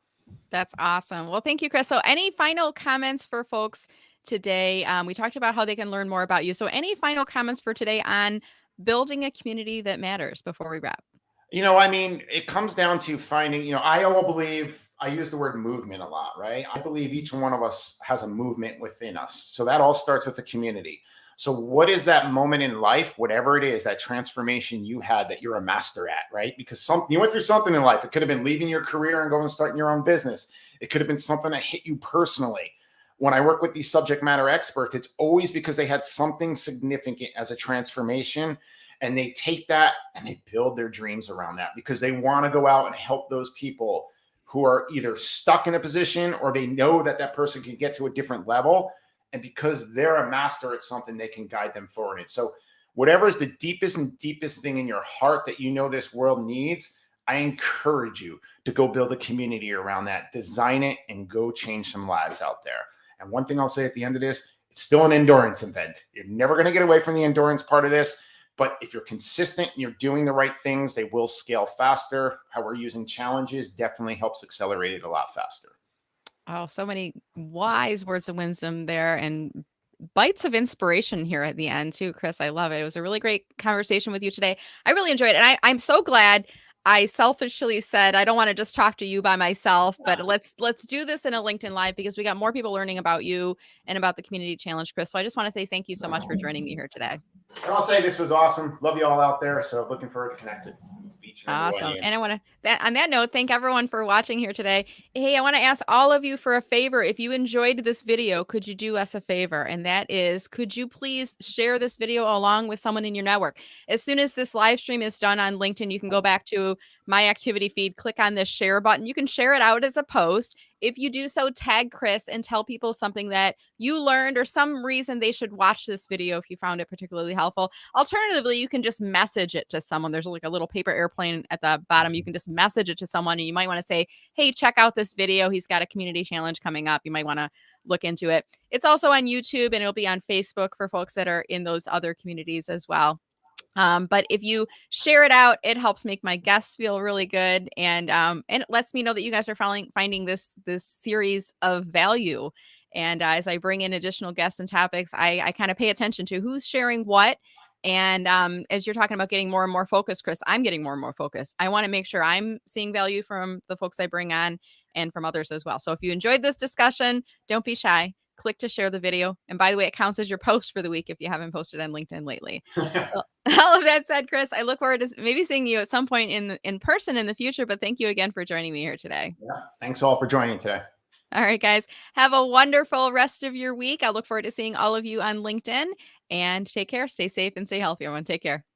That's awesome. Well, thank you, Chris. So any final comments for folks today? We talked about how they can learn more about you. So any final comments for today on building a community that matters before we wrap? You know, I mean, it comes down to finding, I believe, I use the word movement a lot, right? I believe each one of us has a movement within us. So that all starts with the community. So what is that moment in life, whatever it is, that transformation you had that you're a master at, right? Because you went through something in life. It could have been leaving your career and going and starting your own business. It could have been something that hit you personally. When I work with these subject matter experts, it's always because they had something significant as a transformation. And they take that and they build their dreams around that because they want to go out and help those people who are either stuck in a position or they know that that person can get to a different level. And because they're a master at something, they can guide them forward. And so whatever is the deepest thing in your heart that you know this world needs, I encourage you to go build a community around that, design it, and go change some lives out there. And one thing I'll say at the end of this, it's still an endurance event. You're never going to get away from the endurance part of this. But if you're consistent and you're doing the right things, they will scale faster. How we're using challenges definitely helps accelerate it a lot faster. Oh, so many wise words of wisdom there and bites of inspiration here at the end too, Chris. I love it. It was a really great conversation with you today. I really enjoyed it. And I'm so glad I selfishly said I don't want to just talk to you by myself, but let's do this in a LinkedIn Live because we got more people learning about you and about the community challenge, Chris. So I just want to say thank you so much for joining me here today. And I'll say this was awesome. Love you all out there. So looking forward to connecting. Awesome. And I want to, on that note, thank everyone for watching here today. Hey, I want to ask all of you for a favor. If you enjoyed this video, could you do us a favor? And that is, could you please share this video along with someone in your network? As soon as this live stream is done on LinkedIn, you can go back to my activity feed, click on this share button. You can share it out as a post. If you do so, tag Chris and tell people something that you learned or some reason they should watch this video if you found it particularly helpful. Alternatively, you can just message it to someone. There's like a little paper airplane at the bottom. You can just message it to someone and you might want to say, hey, check out this video. He's got a community challenge coming up. You might want to look into it. It's also on YouTube and it'll be on Facebook for folks that are in those other communities as well. But if you share it out, it helps make my guests feel really good, and it lets me know that you guys are finding this series of value. And as I bring in additional guests and topics, I kind of pay attention to who's sharing what. And as you're talking about getting more and more focused, Chris, I'm getting more and more focused. I want to make sure I'm seeing value from the folks I bring on and from others as well. So if you enjoyed this discussion, don't be shy. Click to share the video. And by the way, it counts as your post for the week if you haven't posted on LinkedIn lately. So all of that said, Chris, I look forward to maybe seeing you at some point in person in the future, but thank you again for joining me here today. Yeah. Thanks all for joining today. All right, guys, have a wonderful rest of your week. I look forward to seeing all of you on LinkedIn and take care. Stay safe and stay healthy, everyone. Take care.